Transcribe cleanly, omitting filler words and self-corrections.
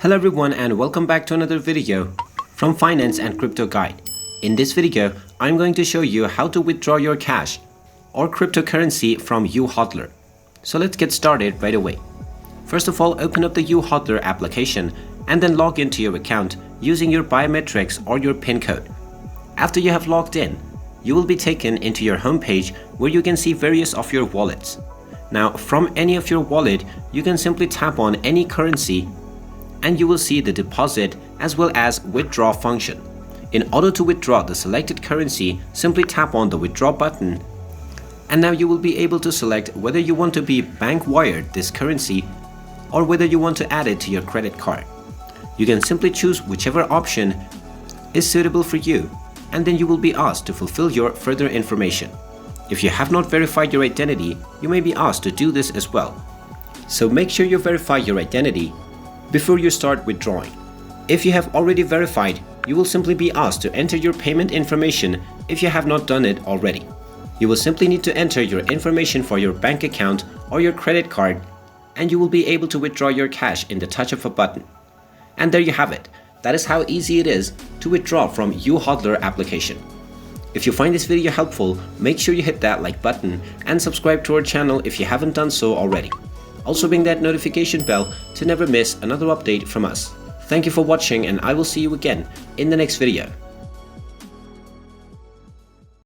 Hello everyone and welcome back to another video from Finance and Crypto Guide. In this video, I'm going to show you how to withdraw your cash or cryptocurrency from YouHodler. So let's get started right away. First of all, open up the YouHodler application and then log into your account using your biometrics or your PIN code. After you have logged in, you will be taken into your homepage where you can see various of your wallets. Now, from any of your wallet, you can simply tap on any currency and you will see the deposit as well as withdraw function. In order to withdraw the selected currency, simply tap on the withdraw button and now you will be able to select whether you want to be bank wired this currency or whether you want to add it to your credit card. You can simply choose whichever option is suitable for you and then you will be asked to fulfill your further information. If you have not verified your identity, you may be asked to do this as well. So make sure you verify your identity before you start withdrawing. If you have already verified, you will simply be asked to enter your payment information if you have not done it already. You will simply need to enter your information for your bank account or your credit card and you will be able to withdraw your cash in the touch of a button. And there you have it. That is how easy it is to withdraw from YouHodler application. If you find this video helpful, make sure you hit that like button and subscribe to our channel if you haven't done so already. Also ring that notification bell to never miss another update from us. Thank you for watching and I will see you again in the next video.